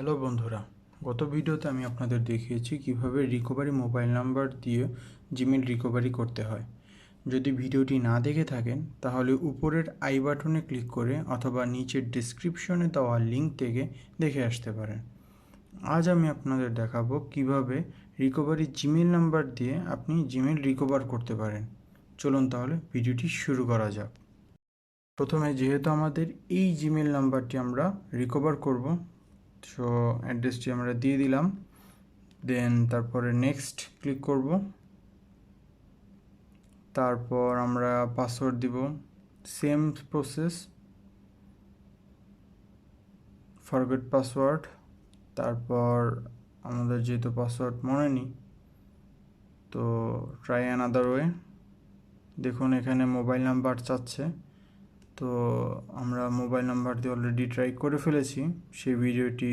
Hello বন্ধুরা, গত ভিডিওতে আমি আপনাদের দেখিয়েছি কিভাবে রিকভারি মোবাইল নাম্বার দিয়ে জিমেল রিকভারি করতে হয়। যদি ভিডিওটি না দেখে থাকেন তাহলে উপরের আই বাটনে ক্লিক করে অথবা নিচের ডেসক্রিপশনে দেওয়া লিঙ্ক থেকে দেখে আসতে পারেন। আজ আমি আপনাদের দেখাবো কিভাবে রিকভারি জিমেল নাম্বার দিয়ে আপনি জিমেল রিকভার করতে পারেন। চলুন তাহলে ভিডিওটি শুরু করা যাক। প্রথমে যেহেতু আমাদের এই জিমেল নাম্বারটি আমরা রিকভার করব, সো অ্যাড্রেসটি আমরা দিয়ে দিলাম, দেন তারপরে নেক্সট ক্লিক করব। তারপর আমরা পাসওয়ার্ড দিব, সেম প্রসেস, ফরগেট পাসওয়ার্ড। তারপর আমাদের যেহেতু পাসওয়ার্ড মনে নেই, তো ট্রাই অ্যানাদার ওয়ে। দেখুন এখানে মোবাইল নাম্বার চাচ্ছে, তো আমরা মোবাইল নাম্বার দিয়ে অলরেডি ট্রাই করে ফেলেছি। সেই ভিডিওটি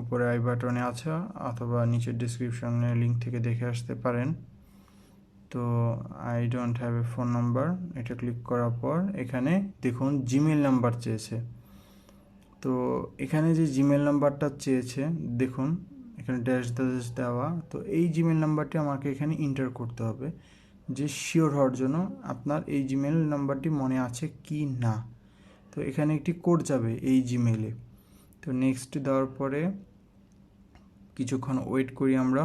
উপরে আই বাটনে আছে অথবা নিচের ডিসক্রিপশনে লিঙ্ক থেকে দেখে আসতে পারেন। তো I don't have a phone number, এটা ক্লিক করার পর এখানে দেখুন জিমেল নাম্বার চেয়েছে। তো এখানে যে জিমেল নাম্বারটা চেয়েছে দেখুন এখানে ড্যাশ ড্যাশ দেওয়া, তো এই জিমেল নাম্বারটি আমাকে এখানে এন্টার করতে হবে যে শিওর হওয়ার জন্য আপনার এই জিমেল নাম্বারটি মনে আছে কি না। তো এখানে একটি কোড যাবে এই জিমেলে, তো নেক্সট দেওয়ার পরে কিছুক্ষণ ওয়েট করি আমরা।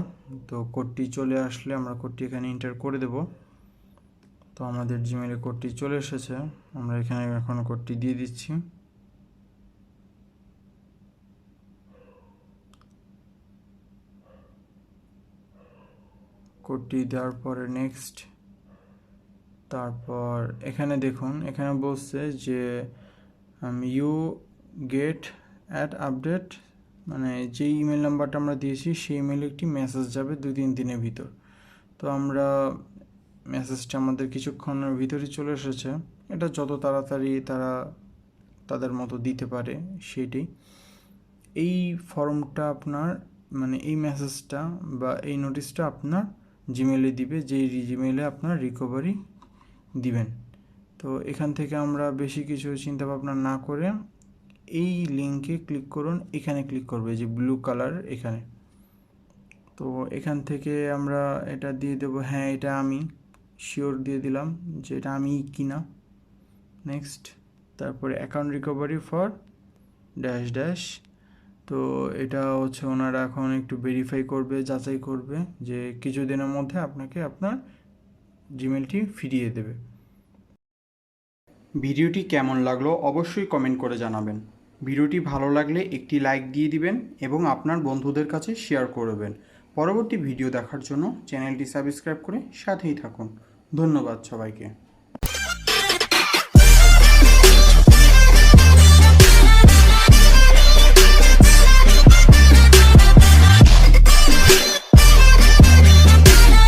তো কোডটি চলে আসলে আমরা কোডটি এখানে এন্টার করে দেব। তো আমাদের জিমেলে কোডটি চলে এসেছে, আমরা এখানে এখন কোডটি দিয়ে দিচ্ছি। কোডটি দেওয়ার পরে নেক্সট, তারপর এখানে দেখুন এখানে বলছে যে ইউ গেট অ্যাড আপডেট, মানে যে ইমেল নাম্বারটা আমরা দিয়েছি সেই ইমেলে একটি মেসেজ যাবে 2-3 দিনের ভিতর। তো আমরা মেসেজটা আমাদের কিছুক্ষণের ভিতরে চলে এসেছে। এটা যত তাড়াতাড়ি তারা তাদের মতো দিতে পারে সেটাই। এই ফর্মটা আপনার মানে এই মেসেজটা বা এই নোটিশটা আপনার জিমেলে দিবে, যেই জিমেলে আপনার রিকভারি দিবেন। তো এখান থেকে আমরা বেশি কিছু চিন্তা ভাবনা না করে এই লিঙ্কে ক্লিক করুন, এখানে ক্লিক করবে যে ব্লু কালার এখানে। তো এখান থেকে আমরা এটা দিয়ে দেব, হ্যাঁ এটা আমি শিওর দিয়ে দিলাম যে এটা আমি কিনা। নেক্সট, তারপরে account recovery for dash dash. তো এটা হচ্ছে ওনারা এখন একটু ভেরিফাই করবে, যাচাই করবে যে কিছুদিনের মধ্যে আপনাকে আপনার জিমেলটি ফিরিয়ে দেবে। ভিডিওটি কেমন লাগলো অবশ্যই কমেন্ট করে জানাবেন। ভিডিওটি ভালো লাগলে একটি লাইক দিয়ে দিবেন এবং আপনার বন্ধুদের কাছে শেয়ার করবেন। পরবর্তী ভিডিও দেখার জন্য চ্যানেলটি সাবস্ক্রাইব করে সাথেই থাকুন। ধন্যবাদ সবাইকে।